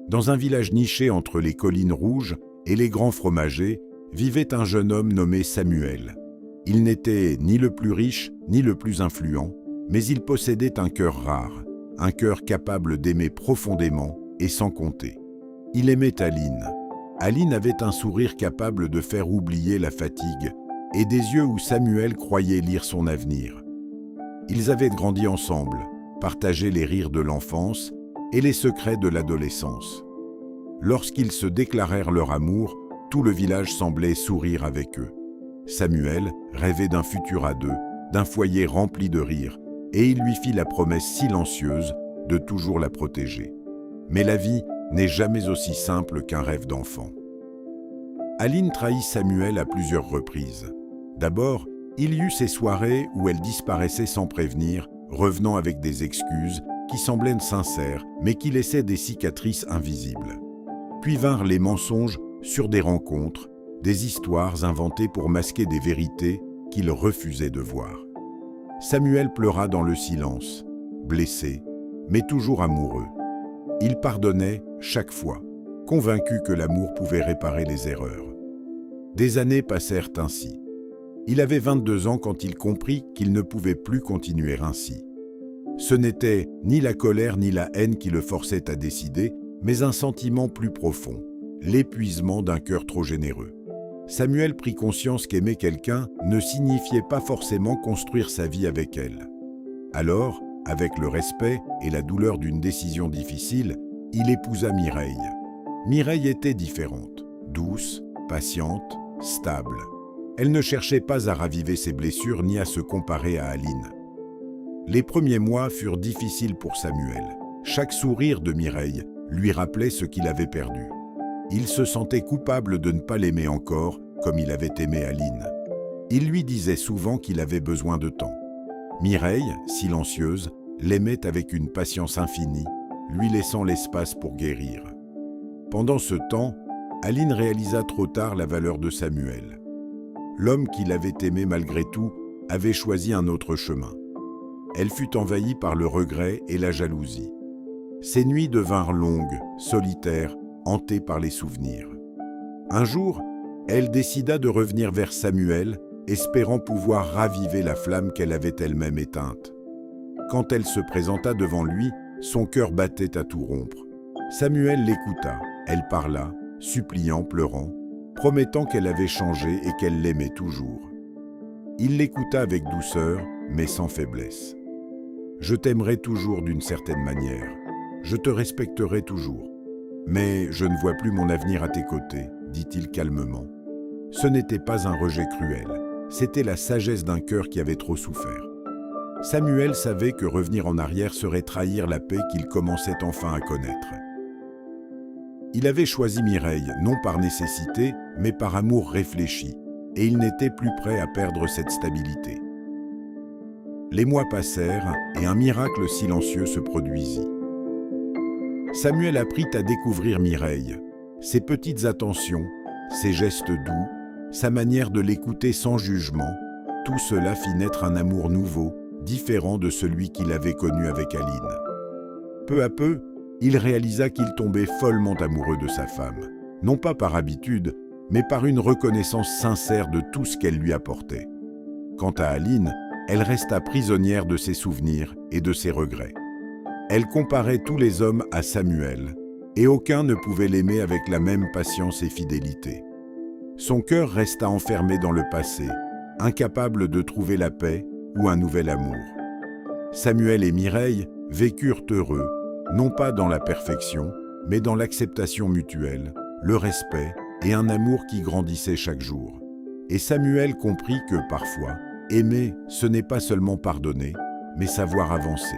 Dans un village niché entre les collines rouges et les grands fromagers, vivait un jeune homme nommé Samuel. Il n'était ni le plus riche, ni le plus influent, mais il possédait un cœur rare, un cœur capable d'aimer profondément et sans compter. Il aimait Aline. Aline avait un sourire capable de faire oublier la fatigue et des yeux où Samuel croyait lire son avenir. Ils avaient grandi ensemble, partagé les rires de l'enfance et les secrets de l'adolescence. Lorsqu'ils se déclarèrent leur amour, tout le village semblait sourire avec eux. Samuel rêvait d'un futur à deux, d'un foyer rempli de rires, et il lui fit la promesse silencieuse de toujours la protéger. Mais la vie n'est jamais aussi simple qu'un rêve d'enfant. Aline trahit Samuel à plusieurs reprises. D'abord, il y eut ces soirées où elle disparaissait sans prévenir, revenant avec des excuses qui semblaient sincères, mais qui laissaient des cicatrices invisibles. Puis vinrent les mensonges sur des rencontres, des histoires inventées pour masquer des vérités qu'il refusait de voir. Samuel pleura dans le silence, blessé, mais toujours amoureux. Il pardonnait chaque fois, convaincu que l'amour pouvait réparer les erreurs. Des années passèrent ainsi. Il avait 22 ans quand il comprit qu'il ne pouvait plus continuer ainsi. Ce n'était ni la colère ni la haine qui le forçaient à décider, mais un sentiment plus profond, l'épuisement d'un cœur trop généreux. Samuel prit conscience qu'aimer quelqu'un ne signifiait pas forcément construire sa vie avec elle. Alors, avec le respect et la douleur d'une décision difficile, il épousa Mireille. Mireille était différente, douce, patiente, stable. Elle ne cherchait pas à raviver ses blessures ni à se comparer à Aline. Les premiers mois furent difficiles pour Samuel. Chaque sourire de Mireille lui rappelait ce qu'il avait perdu. Il se sentait coupable de ne pas l'aimer encore comme il avait aimé Aline. Il lui disait souvent qu'il avait besoin de temps. Mireille, silencieuse, l'aimait avec une patience infinie, lui laissant l'espace pour guérir. Pendant ce temps, Aline réalisa trop tard la valeur de Samuel. L'homme qui l'avait aimé malgré tout avait choisi un autre chemin. Elle fut envahie par le regret et la jalousie. Ses nuits devinrent longues, solitaires, hantées par les souvenirs. Un jour, elle décida de revenir vers Samuel, espérant pouvoir raviver la flamme qu'elle avait elle-même éteinte. Quand elle se présenta devant lui, son cœur battait à tout rompre. Samuel l'écouta, elle parla, suppliant, pleurant, promettant qu'elle avait changé et qu'elle l'aimait toujours. Il l'écouta avec douceur, mais sans faiblesse. « Je t'aimerai toujours d'une certaine manière. Je te respecterai toujours. Mais je ne vois plus mon avenir à tes côtés, dit-il calmement. Ce n'était pas un rejet cruel, c'était la sagesse d'un cœur qui avait trop souffert. Samuel savait que revenir en arrière serait trahir la paix qu'il commençait enfin à connaître. Il avait choisi Mireille, non par nécessité, mais par amour réfléchi, et il n'était plus prêt à perdre cette stabilité. Les mois passèrent, et un miracle silencieux se produisit. Samuel apprit à découvrir Mireille, ses petites attentions, ses gestes doux, sa manière de l'écouter sans jugement, tout cela fit naître un amour nouveau, différent de celui qu'il avait connu avec Aline. Peu à peu, il réalisa qu'il tombait follement amoureux de sa femme, non pas par habitude, mais par une reconnaissance sincère de tout ce qu'elle lui apportait. Quant à Aline, elle resta prisonnière de ses souvenirs et de ses regrets. Elle comparait tous les hommes à Samuel, et aucun ne pouvait l'aimer avec la même patience et fidélité. Son cœur resta enfermé dans le passé, incapable de trouver la paix ou un nouvel amour. Samuel et Mireille vécurent heureux, non pas dans la perfection, mais dans l'acceptation mutuelle, le respect et un amour qui grandissait chaque jour. Et Samuel comprit que, parfois, aimer, ce n'est pas seulement pardonner, mais savoir avancer.